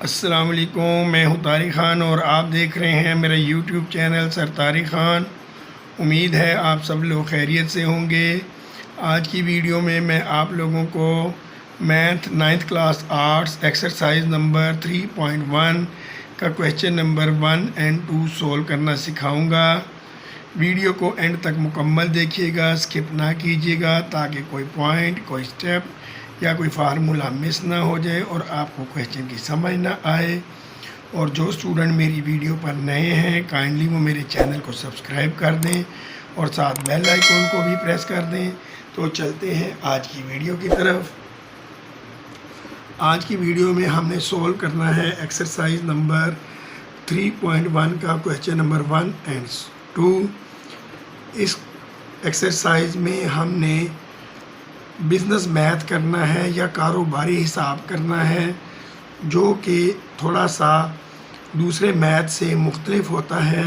अस्सलाम वालेकुम, मैं हूँ तारिक ख़ान और आप देख रहे हैं मेरा YouTube channel sir Tariq Khan. उम्मीद है आप सब लोग खैरियत से होंगे। आज की वीडियो में मैं आप लोगों को math 9th class arts exercise number 3.1 का क्वेश्चन नंबर 1 और 2 सोल्व करना सिखाऊंगा। वीडियो को एंड तक मुकम्मल देखिएगा, स्किप ना कीजिएगा, ताकि कोई पॉइंट, कोई स्टेप या कोई फार्मूला मिस ना हो जाए और आपको क्वेश्चन की समझ ना आए। और जो स्टूडेंट मेरी वीडियो पर नए हैं, काइंडली वो मेरे चैनल को सब्सक्राइब कर दें और साथ बेल आइकन को भी प्रेस कर दें। तो चलते हैं आज की वीडियो की तरफ। आज की वीडियो में हमने सोल्व करना है एक्सरसाइज नंबर 3.1 का क्वेश्चन नंबर 1 और 2। इस एक्सरसाइज में हमने बिज़नेस मैथ करना है या कारोबारी हिसाब करना है, जो कि थोड़ा सा दूसरे मैथ से मुख्तलिफ होता है।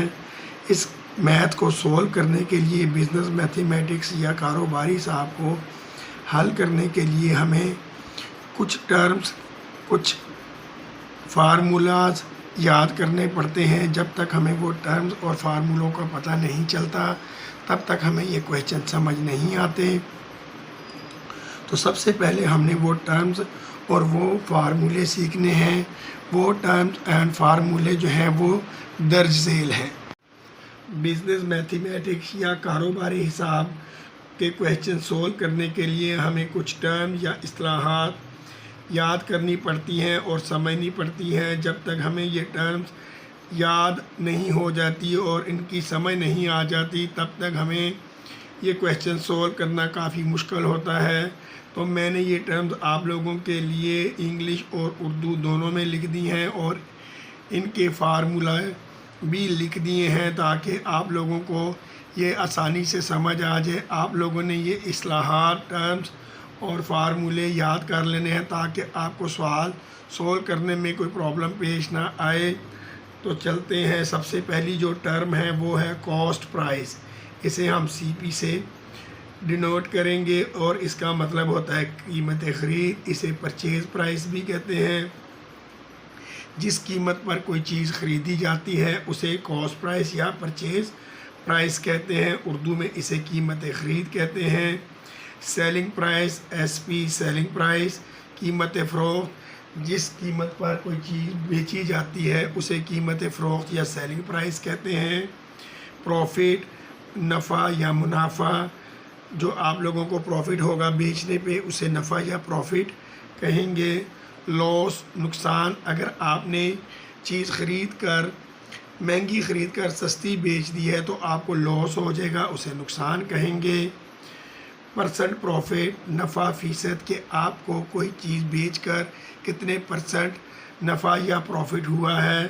इस मैथ को सोल्व करने के लिए, बिज़नेस मैथमेटिक्स या कारोबारी हिसाब को हल करने के लिए हमें कुछ टर्म्स, कुछ फार्मूलाज याद करने पड़ते हैं। जब तक हमें वो टर्म्स और फार्मूलों का पता नहीं चलता, तब तक हमें ये क्वेश्चन समझ नहीं आते। तो सबसे पहले हमने वो टर्म्स और वो फार्मूले सीखने हैं। वो टर्म्स एंड फार्मूले जो हैं वो दर्ज झेल हैं। बिज़नेस मैथमेटिक्स या कारोबारी हिसाब के क्वेश्चन सोल्व करने के लिए हमें कुछ टर्म या इस्तिलाहात याद करनी पड़ती हैं और समझनी पड़ती हैं। जब तक हमें ये टर्म्स याद नहीं हो जाती और इनकी समझ नहीं आ जाती, तब तक हमें ये क्वेश्चन सोल्व करना काफ़ी मुश्किल होता है। तो मैंने ये टर्म्स आप लोगों के लिए इंग्लिश और उर्दू दोनों में लिख दी हैं और इनके फार्मूला भी लिख दिए हैं, ताकि आप लोगों को ये आसानी से समझ आ जाए। आप लोगों ने ये इस्तिलाहात, टर्म्स और फार्मूले याद कर लेने हैं, ताकि आपको सवाल सोल्व करने में कोई प्रॉब्लम पेश ना आए। तो चलते हैं। सबसे पहली जो टर्म है वो है कॉस्ट प्राइस। इसे हम CP से डिनोट करेंगे और इसका मतलब होता है कीमत ख़रीद। इसे परचेज़ प्राइस भी कहते हैं। जिस कीमत पर कोई चीज़ ख़रीदी जाती है उसे कॉस्ट प्राइस या परचेज़ प्राइस कहते हैं। उर्दू में इसे कीमत ख़रीद कहते हैं। Selling price, SP selling price, कीमत फ़रोख्त। जिस कीमत पर कोई चीज़ बेची जाती है उसे कीमत फ़रोख्त या सेलिंग प्राइस कहते हैं। प्रॉफिट, नफ़ा या मुनाफा। जो आप लोगों को प्रॉफिट होगा बेचने पे, उसे नफ़ा या प्रॉफिट कहेंगे। लॉस, नुकसान। अगर आपने चीज़ ख़रीद कर महंगी ख़रीद कर सस्ती बेच दी है तो आपको लॉस हो जाएगा, उसे नुकसान कहेंगे। परसेंट प्रॉफिट, नफ़ा फ़ीसद के आपको कोई चीज़ बेचकर कितने परसेंट नफ़ा या प्रॉफिट हुआ है।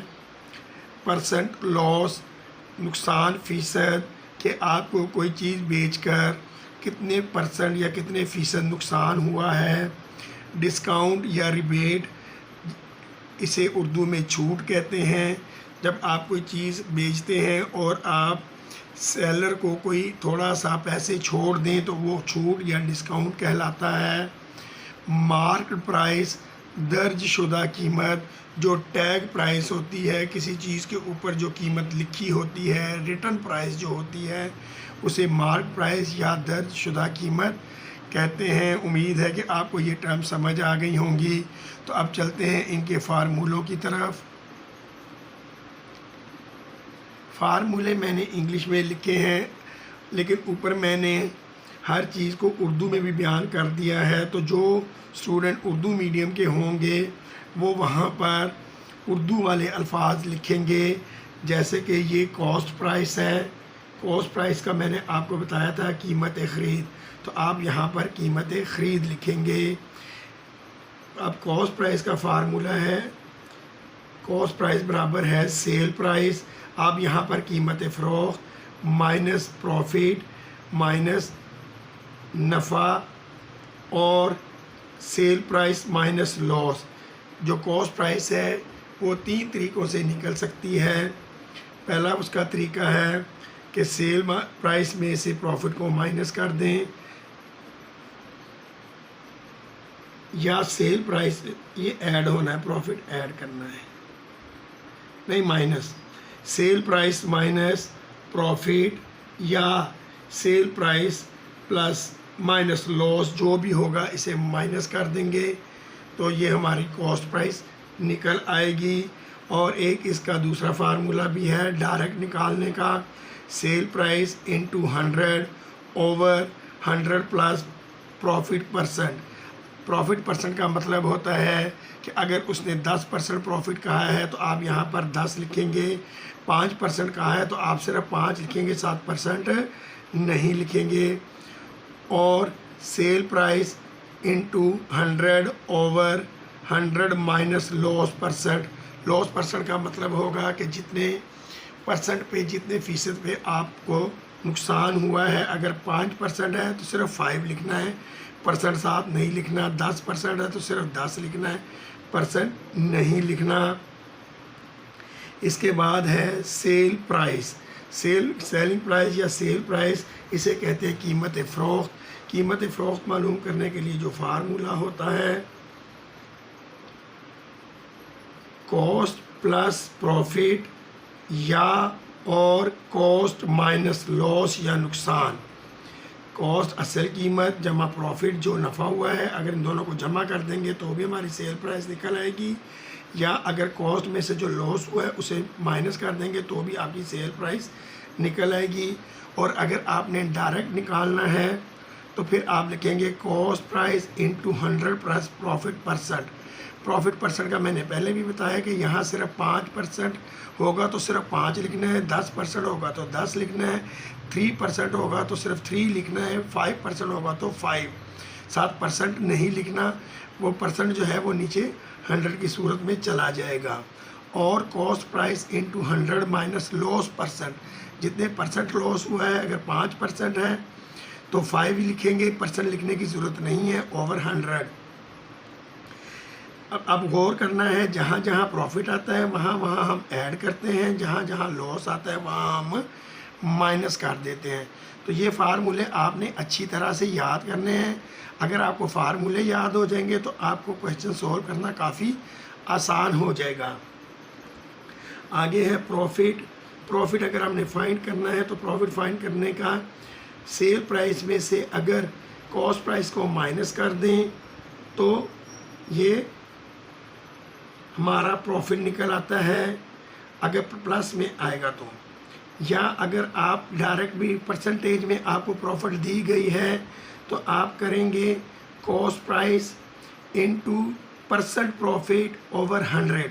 परसेंट लॉस, नुकसान फ़ीसद के आपको कोई चीज़ बेचकर कितने परसेंट या कितने फ़ीसद नुकसान हुआ है। डिस्काउंट या रिबेट, इसे उर्दू में छूट कहते हैं। जब आप कोई चीज़ बेचते हैं और आप सेलर को कोई थोड़ा सा पैसे छोड़ दें तो वो छूट या डिस्काउंट कहलाता है। मार्क प्राइस, दर्ज शुदा कीमत। जो टैग प्राइस होती है, किसी चीज़ के ऊपर जो कीमत लिखी होती है, रिटर्न प्राइस जो होती है, उसे मार्क प्राइस या दर्ज शुदा कीमत कहते हैं। उम्मीद है कि आपको ये टर्म समझ आ गई होंगी। तो अब चलते हैं इनके फार्मूलों की तरफ। फार्मूले मैंने इंग्लिश में लिखे हैं, लेकिन ऊपर मैंने हर चीज़ को उर्दू में भी बयान कर दिया है। तो जो स्टूडेंट उर्दू मीडियम के होंगे वो वहाँ पर उर्दू वाले अल्फाज लिखेंगे। जैसे कि ये कॉस्ट प्राइस है। कॉस्ट प्राइस का मैंने आपको बताया था कीमत ख़रीद, तो आप यहाँ पर कीमत ख़रीद लिखेंगे। अब कॉस्ट प्राइस का फार्मूला है, कॉस्ट प्राइस बराबर है सेल प्राइस। आप यहाँ पर कीमत फ़रोख्त माइनस प्रॉफिट माइनस नफ़ा और सेल प्राइस माइनस लॉस। जो कॉस्ट प्राइस है वो 3 तरीक़ों से निकल सकती है। पहला उसका तरीका है कि सेल प्राइस में से प्रॉफिट को माइनस कर दें। या सेल प्राइस, ये ऐड होना है, प्रॉफिट ऐड करना है, नहीं minus, sale price minus profit, या sale price plus minus loss, जो भी होगा इसे माइनस कर देंगे तो ये हमारी कॉस्ट प्राइस निकल आएगी। और एक इसका दूसरा फार्मूला भी है डायरेक्ट निकालने का, cell price into 100 over 100 plus profit percent. Profit percent का मतलब होता है कि अगर उसने 10% प्रॉफिट कहा है तो आप यहाँ पर 10 लिखेंगे, 5% कहा है तो आप सिर्फ 5 लिखेंगे, 7% नहीं लिखेंगे। और cell price into 100 over 100 minus loss percent. Loss percent का मतलब होगा कि जितने परसेंट पे, जितने फ़ीसद पे आपको नुकसान हुआ है। अगर 5% है तो सिर्फ 5 लिखना है, परसेंट साथ नहीं लिखना। 10% है तो सिर्फ 10 लिखना है, परसेंट नहीं लिखना। इसके बाद है सेल प्राइस। सेलिंग प्राइस या सेल प्राइस, इसे कहते हैं कीमत फ़रोख्त। कीमत फ़रोख्त मालूम करने के लिए जो फार्मूला होता है, कॉस्ट प्लस प्रॉफिट या और कॉस्ट माइनस लॉस या नुकसान। कॉस्ट असल कीमत जमा प्रॉफिट जो नफ़ा हुआ है, अगर इन दोनों को जमा कर देंगे तो भी हमारी सेल प्राइस निकल आएगी। या अगर कॉस्ट में से जो लॉस हुआ है उसे माइनस कर देंगे तो भी आपकी सेल प्राइस निकल आएगी। और अगर आपने डायरेक्ट निकालना है तो फिर आप लिखेंगे cost price into 100 plus profit percent. Profit percent का मैंने पहले भी बताया कि यहाँ सिर्फ 5% होगा तो सिर्फ 5 लिखना है, 10% होगा तो 10 लिखना है, 3% होगा तो सिर्फ 3 लिखना है, 5% होगा तो 5, 7% नहीं लिखना। वो परसेंट जो है वो नीचे 100 की सूरत में चला जाएगा। और cost price into 100 minus loss percent. जितने परसेंट लॉस हुआ है, अगर 5% है तो 5 लिखेंगे, परसेंट लिखने की ज़रूरत नहीं है, ओवर 100। अब गौर करना है, जहाँ जहाँ प्रॉफिट आता है वहाँ वहाँ हम ऐड करते हैं, जहाँ जहाँ लॉस आता है वहाँ हम माइनस कर देते हैं। तो ये फार्मूले आपने अच्छी तरह से याद करने हैं। अगर आपको फार्मूले याद हो जाएंगे तो आपको क्वेश्चन सॉल्व करना काफ़ी आसान हो जाएगा। आगे है प्रॉफिट। प्रॉफिट अगर हमने फाइंड करना है तो प्रॉफिट फाइंड करने का, सेल प्राइस में से अगर कॉस्ट प्राइस को माइनस कर दें तो ये हमारा प्रॉफिट निकल आता है, अगर प्लस में आएगा तो। या अगर आप डायरेक्ट भी परसेंटेज में आपको प्रॉफिट दी गई है तो आप करेंगे cost price into percent profit over 100।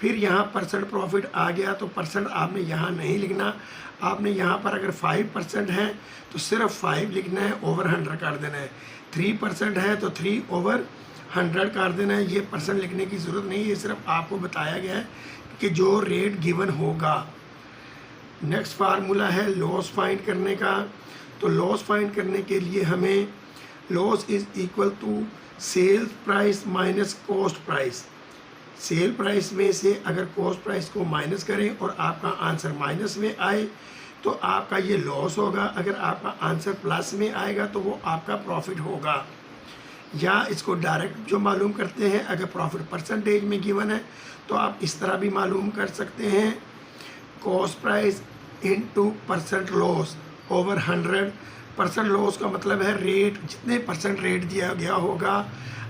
फिर यहाँ परसेंट प्रॉफिट आ गया तो परसेंट आपने यहाँ नहीं लिखना, आपने यहाँ पर अगर 5% है तो सिर्फ 5 लिखना है, ओवर 100 कर देना है। 3% है तो 3 ओवर 100 कर देना है। ये परसेंट लिखने की ज़रूरत नहीं है, ये सिर्फ आपको बताया गया है कि जो रेट गिवन होगा। नेक्स्ट फार्मूला है लॉस फाइंड करने का। तो लॉस फाइंड करने के लिए हमें loss is equal to sell price minus cost price. Sell price में से अगर कॉस्ट प्राइस को माइनस करें और आपका आंसर माइनस में आए तो आपका ये लॉस होगा। अगर आपका आंसर प्लस में आएगा तो वो आपका प्रॉफिट होगा। या इसको डायरेक्ट जो मालूम करते हैं, अगर प्रॉफिट परसेंटेज में गिवन है तो आप इस तरह भी मालूम कर सकते हैं, cost price into percent loss over 100। Percent loss का मतलब है रेट, जितने परसेंट रेट दिया गया होगा।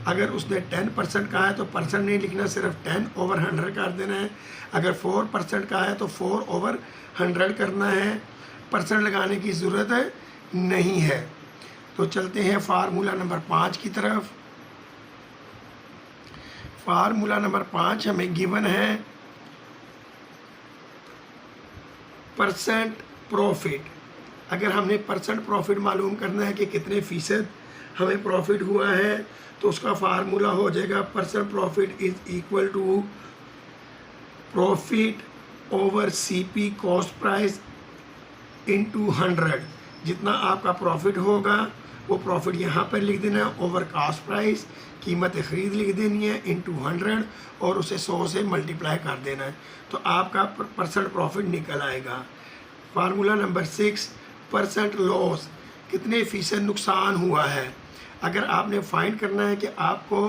अगर उसने 10% कहा है तो परसेंट नहीं लिखना, सिर्फ 10 ओवर 100 कर देना है। अगर 4% कहा है तो 4 ओवर 100 करना है, परसेंट लगाने की ज़रूरत नहीं है। तो चलते हैं फार्मूला नंबर 5 की तरफ। फार्मूला नंबर 5 हमें गिवन है परसेंट प्रॉफिट। अगर हमने परसेंट प्रॉफिट मालूम करना है कि कितने फ़ीसद हमें प्रॉफिट हुआ है तो उसका फार्मूला हो जाएगा percent profit is equal to profit over CP cost price into 100। जितना आपका प्रॉफिट होगा वो प्रॉफिट यहाँ पर लिख देना है, ओवर कॉस्ट प्राइस कीमत ख़रीद लिख देनी है इनटू 100 और उसे 100 से मल्टीप्लाई कर देना है तो आपका परसेंट प्रॉफिट निकल आएगा। फार्मूला नंबर 6 परसेंट लॉस, कितने फ़ीसद नुकसान हुआ है। अगर आपने फाइंड करना है कि आपको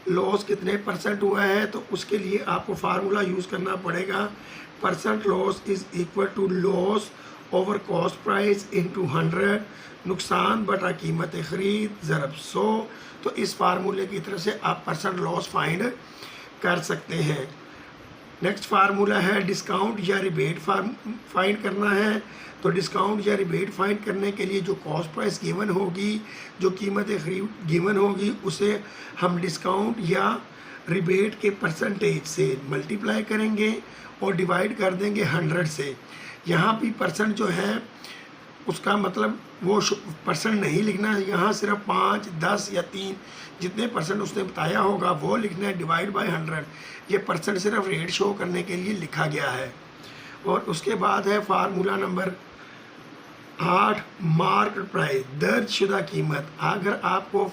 लॉस कितने परसेंट हुआ है, तो उसके लिए आपको फार्मूला यूज़ करना पड़ेगा। Percent loss is equal to loss over cost price into 100, नुकसान बटा कीमत ख़रीद ज़रब 100। तो इस फार्मूले की तरफ से आप परसेंट लॉस फाइंड कर सकते हैं। नेक्स्ट फार्मूला है डिस्काउंट या रिबेट फाइंड करना है। तो डिस्काउंट या रिबेट फाइंड करने के लिए जो कॉस्ट प्राइस गिवन होगी, जो कीमत खरीद गिवन होगी, उसे हम डिस्काउंट या रिबेट के परसेंटेज से मल्टीप्लाई करेंगे और डिवाइड कर देंगे 100 से। यहाँ भी परसेंट जो है उसका मतलब वो परसेंट नहीं लिखना, यहाँ सिर्फ 5, 10 या 3 जितने परसेंट उसने बताया होगा वो लिखना है, डिवाइड बाय 100। ये परसेंट सिर्फ रेट शो करने के लिए लिखा गया है। और उसके बाद है फार्मूला नंबर 8, मार्केट प्राइस, दर्ज शुदा कीमत। अगर आपको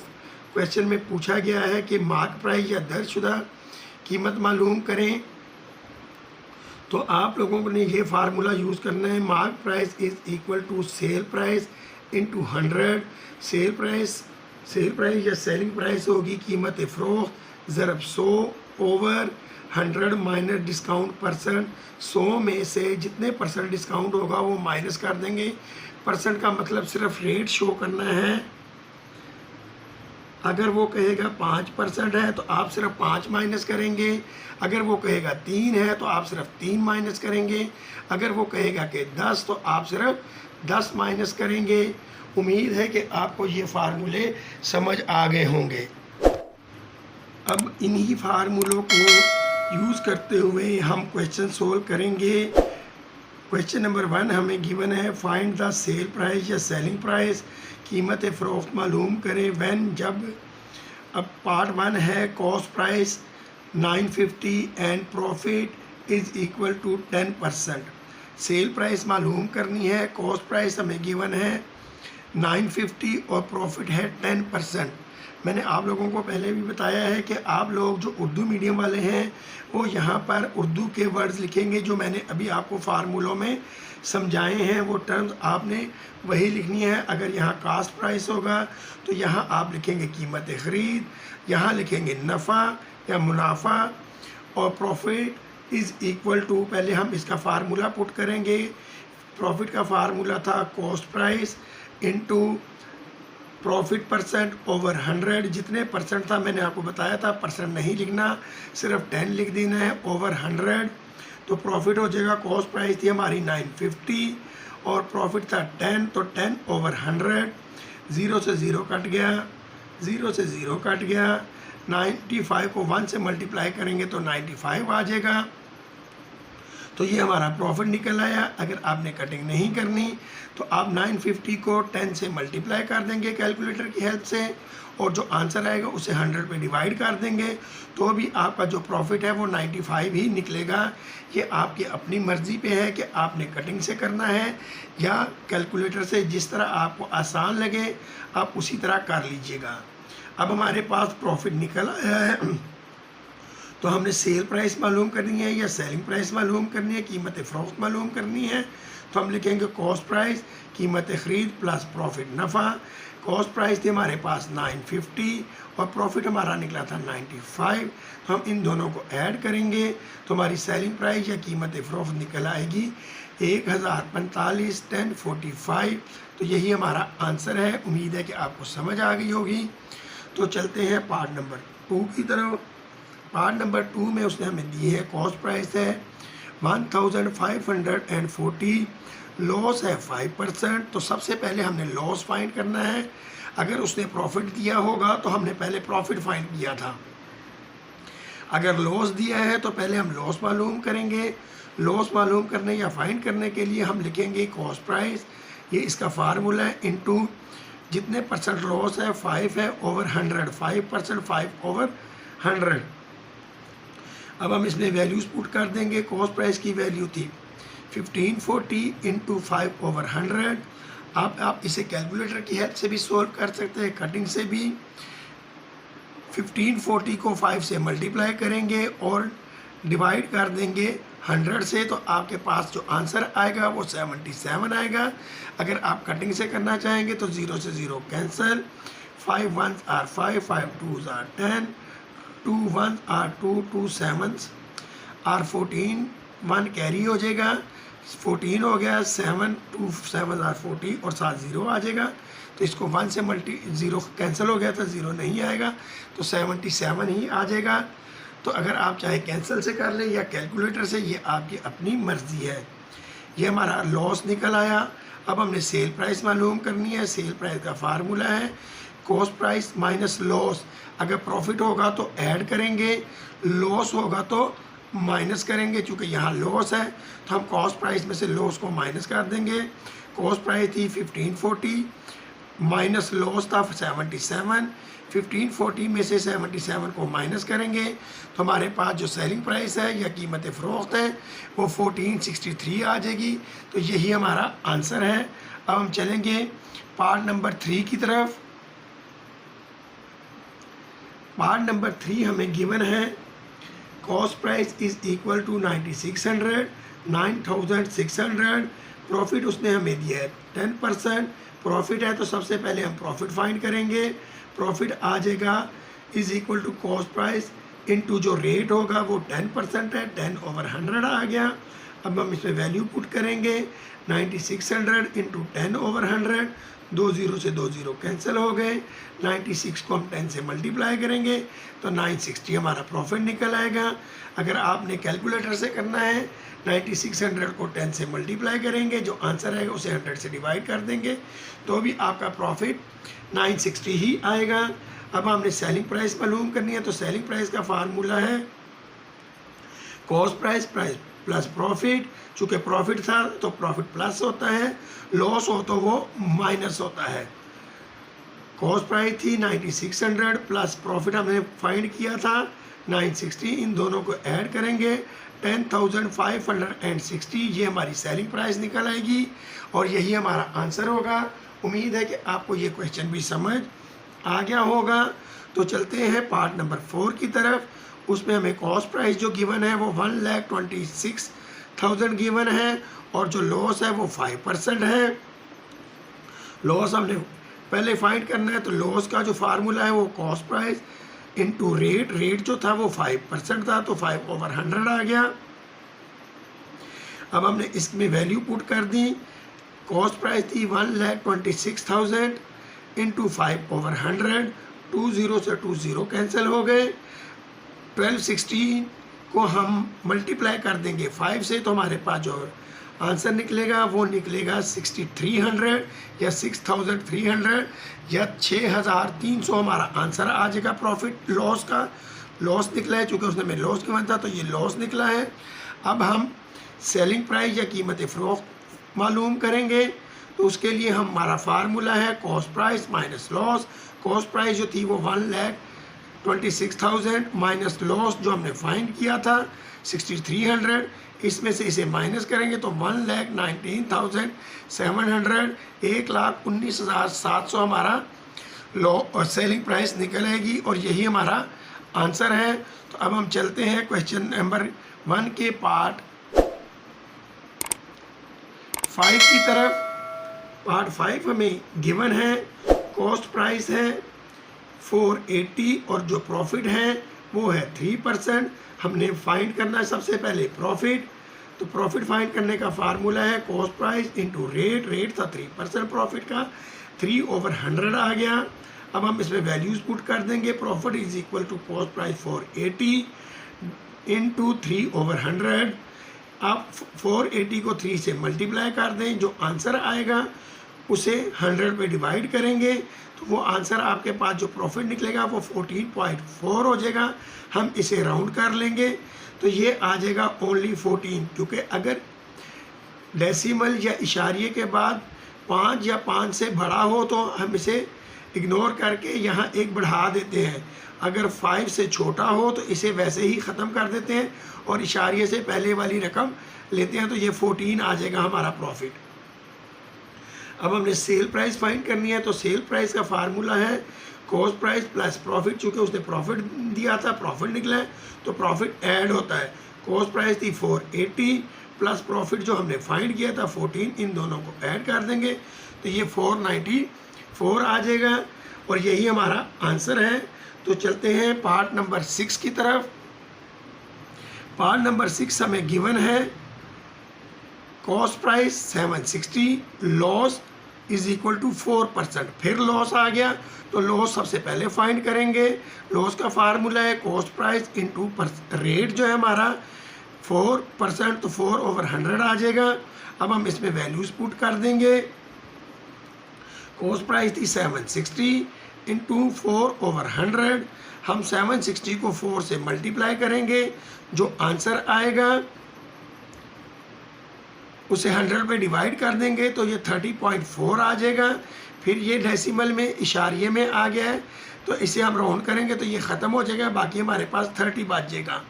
क्वेश्चन में पूछा गया है कि मार्केट प्राइस या दर्ज शुदा कीमत मालूम करें, तो आप लोगों ने ये फार्मूला यूज़ करना है। Market price is equal to sell price into 100। Sell price या सेलिंग प्राइस होगी कीमत फ़रोख्त ज़रब 100 ओवर 100 माइनस डिस्काउंट परसेंट। 100 में से जितने परसेंट डिस्काउंट होगा वो माइनस कर देंगे। परसेंट का मतलब सिर्फ रेट शो करना है। अगर वो कहेगा 5% है तो आप सिर्फ 5 माइनस करेंगे। अगर वो कहेगा 3 है तो आप सिर्फ 3 माइनस करेंगे। अगर वो कहेगा कि 10 तो आप सिर्फ 10 माइनस करेंगे। उम्मीद है कि आपको ये फार्मूले समझ आ गए होंगे। अब इन्हीं फार्मूलों को यूज़ करते हुए हम क्वेश्चन सोल्व करेंगे। क्वेश्चन नंबर 1 हमें गिवन है, फाइंड द सेल प्राइस या सेलिंग प्राइस, कीमत फ़रोख्त मालूम करें व्हेन, जब। अब पार्ट 1 है cost price 950 and profit is equal to 10%। Sell price मालूम करनी है, कॉस्ट प्राइस हमें गिवन है 950 और प्रॉफिट है 10%। मैंने आप लोगों को पहले भी बताया है कि आप लोग जो उर्दू मीडियम वाले हैं वो यहाँ पर उर्दू के वर्ड्स लिखेंगे जो मैंने अभी आपको फार्मूलों में समझाए हैं। वो टर्म्स आपने वही लिखनी है। अगर यहाँ कास्ट प्राइस होगा तो यहाँ आप लिखेंगे कीमत ख़रीद, यहाँ लिखेंगे नफ़ा या मुनाफा, और प्रॉफिट इज़ इक्वल टू, पहले हम इसका फार्मूला पुट करेंगे। प्रॉफिट का फार्मूला था cost price into profit percent over 100। जितने परसेंट था मैंने आपको बताया था, परसेंट नहीं लिखना, सिर्फ 10 लिख देना है ओवर 100। तो प्रॉफिट हो जाएगा, कॉस्ट प्राइस थी हमारी 950 और प्रॉफिट था 10, तो 10 ओवर 100। 0 से 0 कट गया, 0 से 0 कट गया। 95 को 1 से मल्टीप्लाई करेंगे तो 95 आ जाएगा। तो ये हमारा प्रॉफिट निकल आया। अगर आपने कटिंग नहीं करनी तो आप 950 को 10 से मल्टीप्लाई कर देंगे कैलकुलेटर की हेल्प से, और जो आंसर आएगा उसे 100 पे डिवाइड कर देंगे, तो भी आपका जो प्रॉफिट है वो 95 ही निकलेगा। ये आपकी अपनी मर्ज़ी पे है कि आपने कटिंग से करना है या कैलकुलेटर से, जिस तरह आपको आसान लगे आप उसी तरह कर लीजिएगा। अब हमारे पास प्रॉफिट निकल आया है, तो हमने सेल प्राइस मालूम करनी है या सेलिंग प्राइस मालूम करनी है, कीमत फ़रोख्त मालूम करनी है। तो हम लिखेंगे कॉस्ट प्राइस कीमत ख़रीद प्लस प्रॉफिट नफ़ा। कॉस्ट प्राइस थी हमारे पास 950 और प्रॉफिट हमारा निकला था 95। तो हम इन दोनों को ऐड करेंगे तो हमारी सेलिंग प्राइस या कीमत फ़रोख्त निकल आएगी 1045 1045। तो यही हमारा आंसर है। उम्मीद है कि आपको समझ आ गई होगी। तो चलते हैं पार्ट नंबर 2 की तरफ। पार्ट नंबर 2 में उसने हमें दी है, कॉस्ट प्राइस है 1540, लॉस है 5%। तो सबसे पहले हमने लॉस फाइंड करना है। अगर उसने प्रॉफिट दिया होगा तो हमने पहले प्रॉफिट फाइंड किया था। अगर लॉस दिया है तो पहले हम लॉस मालूम करेंगे। लॉस मालूम करने या फाइंड करने के लिए हम लिखेंगे कॉस्ट प्राइस, ये इसका फार्मूला है, इनटू जितने परसेंट लॉस है 5 है ओवर 100, 5%, 5 ओवर 100। अब हम इसमें वैल्यूज़ पुट कर देंगे। कॉस्ट प्राइस की वैल्यू थी 1540 इंटू 5 ओवर 100। आप इसे कैलकुलेटर की हेल्प से भी सोल्व कर सकते हैं, कटिंग से भी। 1540 को 5 से मल्टीप्लाई करेंगे और डिवाइड कर देंगे 100 से, तो आपके पास जो आंसर आएगा वो 77 आएगा। अगर आप कटिंग से करना चाहेंगे तो 0 से 0 cancel, 5 1s are 5, 5 2s are 10, 2 1 are 2 7 are 14, 1 carry हो जाएगा, 14 हो गया, 7 2 7 आर 40 और साथ 0 आ जाएगा। तो इसको 1 से ज़ीरो कैंसिल हो गया था, 0 नहीं आएगा, तो 77 ही आ जाएगा। तो अगर आप चाहे कैंसिल से कर लें या कैलकुलेटर से, ये आपकी अपनी मर्ज़ी है। ये हमारा लॉस निकल आया। अब हमने सेल प्राइस मालूम करनी है। सेल प्राइस का फार्मूला है कॉस्ट प्राइस माइनस लॉस। अगर प्रॉफिट होगा तो ऐड करेंगे, लॉस होगा तो माइनस करेंगे। चूँकि यहाँ लॉस है तो हम कॉस्ट प्राइस में से लॉस को माइनस कर देंगे। कॉस्ट प्राइस थी 1540 माइनस लॉस था 77। 1540 में से 77 को माइनस करेंगे तो हमारे पास जो सेलिंग प्राइस है या कीमत फ़रोख्त है वो 1463 आ जाएगी। तो यही हमारा आंसर है। अब हम चलेंगे पार्ट नंबर 3 की तरफ। पार्ट नंबर 3 हमें गिवन है cost price is equal to 9600 9600। Profit उसने हमें दिया है 10%। प्रॉफिट है तो सबसे पहले हम प्रॉफिट फाइंड करेंगे। प्रॉफिट आ जाएगा is equal to cost price into जो रेट होगा वो 10% है, 10/100 आ गया। अब हम इसमें वैल्यू पुट करेंगे 9600 इंटू 10/100। 2 0 से 2 0 कैंसिल हो गए। 96 को हम 10 से मल्टीप्लाई करेंगे तो 960 हमारा प्रॉफिट निकल आएगा। अगर आपने कैलकुलेटर से करना है 9600 को 10 से मल्टीप्लाई करेंगे, जो आंसर आएगा उसे 100 से डिवाइड कर देंगे तो भी आपका प्रॉफिट 960 ही आएगा। अब हमने सेलिंग प्राइस मालूम करनी है। तो सेलिंग प्राइस का फार्मूला है कॉस्ट प्राइस प्लस प्रॉफिट। चूँकि प्रॉफिट था तो प्रॉफिट प्लस होता है, लॉस हो तो वो माइनस होता है। कॉस्ट प्राइस थी 9600 प्लस प्रॉफिट हमने फाइंड किया था 960। इन दोनों को ऐड करेंगे 10,560। ये हमारी सेलिंग प्राइस निकल आएगी और यही हमारा आंसर होगा। उम्मीद है कि आपको ये क्वेश्चन भी समझ आ गया होगा। तो चलते हैं पार्ट नंबर 4 की तरफ। उसमें हमें कॉस्ट प्राइस जो गिवन है वो 1,26,000 गिवन है और जो लॉस है वो 5% है। लॉस हमने पहले फाइंड करना है। तो लॉस का जो फार्मूला है वो cost price into rate. Rate जो था वो 5% था तो 5/100 आ गया। अब हमने इसमें वैल्यू पुट कर दी। कॉस्ट प्राइस थी 1,26,000 इंटू 5/100। 2 0 से 2 0 कैंसिल हो गए। 1260 को हम मल्टीप्लाई कर देंगे 5 से तो हमारे पास जो आंसर निकलेगा वो निकलेगा 6300 या 6300 या 6300 हमारा आंसर आ जाएगा। प्रॉफिट लॉस का लॉस निकला है, चूँकि उसने में लॉस गिवन था तो ये लॉस निकला है। अब हम सेलिंग प्राइस या कीमत फ़रोख्त मालूम करेंगे। तो उसके लिए हमारा फार्मूला है cost price minus loss. Cost price जो थी वो 1,26,000 माइनस लॉस जो हमने फाइंड किया था 6300। इसमें से इसे माइनस करेंगे तो 1,19,700 1,19,700 हमारा सेलिंग प्राइस निकल आएगी और यही हमारा आंसर है। तो अब हम चलते हैं क्वेश्चन नंबर 1 के पार्ट 5 की तरफ। पार्ट 5 हमें गिवन है कॉस्ट प्राइस है 480 और जो प्रॉफिट है वो है 3%। हमने फाइंड करना है सबसे पहले प्रॉफिट। तो प्रॉफिट फाइंड करने का फार्मूला है cost price into rate. Rate था 3% प्रॉफिट का, 3/100 आ गया। अब हम इसमें वैल्यूज़ पुट कर देंगे। Profit is equal to cost price 480 into 3/100। आप 480 को 3 से मल्टीप्लाई कर दें, जो आंसर आएगा उसे 100 पे डिवाइड करेंगे तो वो आंसर आपके पास जो प्रॉफिट निकलेगा वो 14.4 हो जाएगा। हम इसे राउंड कर लेंगे तो ये आ जाएगा ओनली 14, क्योंकि अगर डेसिमल या इशारिये के बाद 5 या 5 से बड़ा हो तो हम इसे इग्नोर करके यहाँ एक बढ़ा देते हैं। अगर 5 से छोटा हो तो इसे वैसे ही ख़त्म कर देते हैं और इशारिये से पहले वाली रकम लेते हैं तो ये 14 आ जाएगा हमारा प्रॉफिट। अब हमने सेल प्राइस फाइंड करनी है। तो सेल प्राइस का फार्मूला है कॉस्ट प्राइस प्लस प्रॉफिट। चूँकि उसने प्रॉफिट दिया था, प्रॉफिट निकला है तो प्रॉफिट ऐड होता है। कॉस्ट प्राइस थी 480 प्लस प्रॉफिट जो हमने फाइंड किया था 14। इन दोनों को ऐड कर देंगे तो ये 494 आ जाएगा और यही हमारा आंसर है। तो चलते हैं पार्ट नंबर 6 की तरफ। पार्ट नंबर 6 हमें गिवन है cost price 760, loss is equal to 4%। फिर लॉस आ गया तो लॉस सबसे पहले फाइंड करेंगे। लॉस का फार्मूला है कॉस्ट प्राइस इंटू रेट जो है हमारा 4%, तो 4/100 आ जाएगा। अब हम इसमें वैल्यूज पुट कर देंगे। कॉस्ट प्राइस थी 760 इंटू 4/100। हम 760 को 4 से मल्टीप्लाई करेंगे, जो आंसर आएगा उसे 100 पे डिवाइड कर देंगे तो ये 30.4 आ जाएगा। फिर ये डेसिमल में इशारिये में आ गया है, तो इसे हम राउंड करेंगे तो ये ख़त्म हो जाएगा, बाकी हमारे पास 30 बच जाएगा।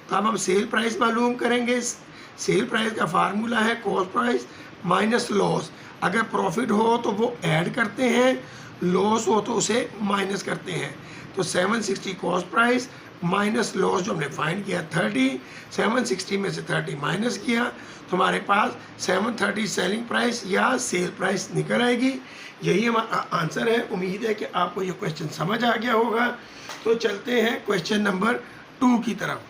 तो अब हम सेल प्राइस मालूम करेंगे। सेल प्राइस का फार्मूला है कॉस्ट प्राइस माइनस लॉस। अगर प्रॉफिट हो तो वो ऐड करते हैं, लॉस हो तो उसे माइनस करते हैं। तो 760 कॉस्ट प्राइस माइनस लॉस जो हमने फाइंड किया 30, 760 में से 30 माइनस किया तो हमारे पास 730 सेलिंग प्राइस या सेल प्राइस निकल आएगी। यही हमारा आंसर है। उम्मीद है कि आपको ये क्वेश्चन समझ आ गया होगा। तो चलते हैं क्वेश्चन नंबर 2 की तरफ।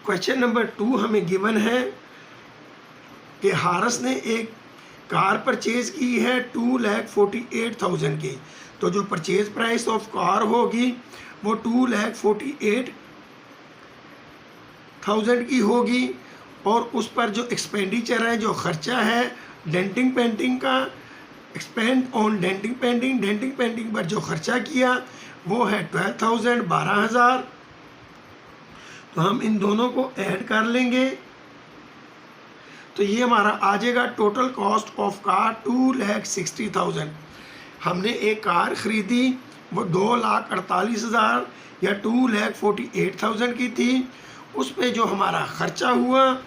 क्वेश्चन नंबर 2 हमें गिवन है कि हारस ने एक कार परचेज की है 2,48,000 की। तो जो परचेज प्राइस ऑफ कार होगी वो 2,48,000 की होगी। और उस पर जो एक्सपेंडिचर है, जो खर्चा है डेंटिंग पेंटिंग का, एक्सपेंड ऑन डेंटिंग पेंटिंग पर जो खर्चा किया वो है 12,000, 12,000। तो हम इन दोनों को ऐड कर लेंगे तो ये हमारा आ जाएगा टोटल कॉस्ट ऑफ कार 2,60,000। हमने एक कार ख़रीदी वो 2,48,000 या 2,48,000 की थी। उस पे जो हमारा ख़र्चा हुआ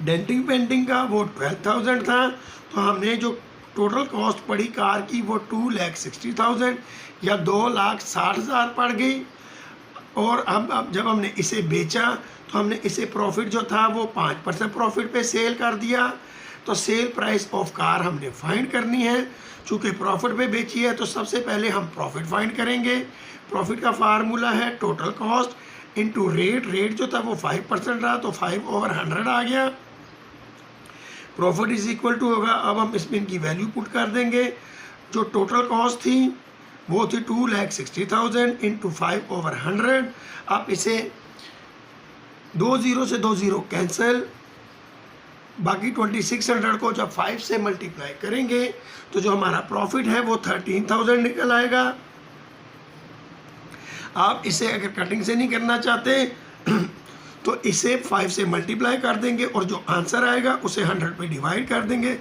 डेंटिंग पेंटिंग का वो 12,000 था। तो हमने जो टोटल कॉस्ट पड़ी कार की वो 2,60,000 या 2,60,000 पड़ गई। और अब जब हमने इसे बेचा तो हमने इसे प्रॉफिट जो था वो 5% प्रॉफिट पे सेल कर दिया। तो सेल प्राइस ऑफ कार हमने फाइंड करनी है। चूँकि प्रॉफिट पे बेची है तो सबसे पहले हम प्रॉफिट फाइंड करेंगे। प्रॉफिट का फार्मूला है total cost into rate. Rate जो था वो 5% रहा तो 5/100 आ गया। प्रॉफिट इज इक्वल टू होगा, अब हम इसमें इनकी वैल्यू पुट कर देंगे। जो टोटल कॉस्ट थी वो थी 2,60,000 इंटू 5/100। आप इसे 2 0 से 2 0 कैंसिल, बाकी 2600 को जब 5 से मल्टीप्लाई करेंगे तो जो हमारा प्रॉफिट है वो 13,000 निकल आएगा। आप इसे अगर कटिंग से नहीं करना चाहते तो इसे 5 से मल्टीप्लाई कर देंगे और जो आंसर आएगा उसे 100 पे डिवाइड कर देंगे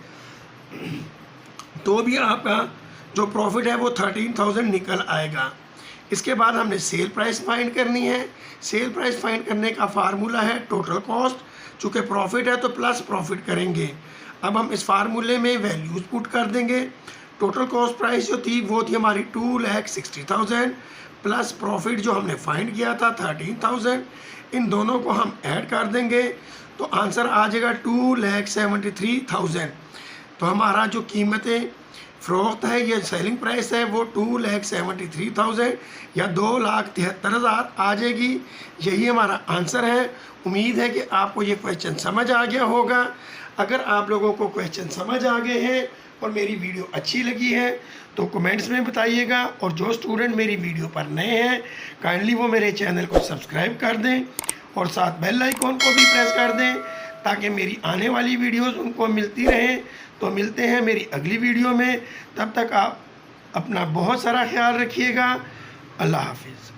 तो भी आपका जो प्रॉफिट है वो 13,000 निकल आएगा। इसके बाद हमने सेल प्राइस फाइंड करनी है। सेल प्राइस फाइंड करने का फार्मूला है टोटल कॉस्ट। चूँकि प्रॉफिट है तो प्लस प्रॉफिट करेंगे। अब हम इस फार्मूले में वैल्यूज पुट कर देंगे। टोटल कॉस्ट प्राइस जो थी वो थी हमारी 2,60,000 प्लस प्रॉफिट जो हमने फाइंड किया था 13,000। इन दोनों को हम ऐड कर देंगे तो आंसर आ जाएगा 2,73,000। तो हमारा जो कीमतें फ़रोख्त है, ये सेलिंग प्राइस है वो 2,73,000 या 2,73,000 आ जाएगी। यही हमारा आंसर है। उम्मीद है कि आपको ये क्वेश्चन समझ आ गया होगा। अगर आप लोगों को क्वेश्चन समझ आ गए हैं और मेरी वीडियो अच्छी लगी है तो कमेंट्स में बताइएगा। और जो स्टूडेंट मेरी वीडियो पर नए हैं काइंडली वो मेरे चैनल को सब्सक्राइब कर दें और साथ बेल आइकॉन को भी प्रेस कर दें ताकि मेरी आने वाली वीडियोस उनको मिलती रहें। तो मिलते हैं मेरी अगली वीडियो में। तब तक आप अपना बहुत सारा ख्याल रखिएगा। अल्लाह हाफिज़।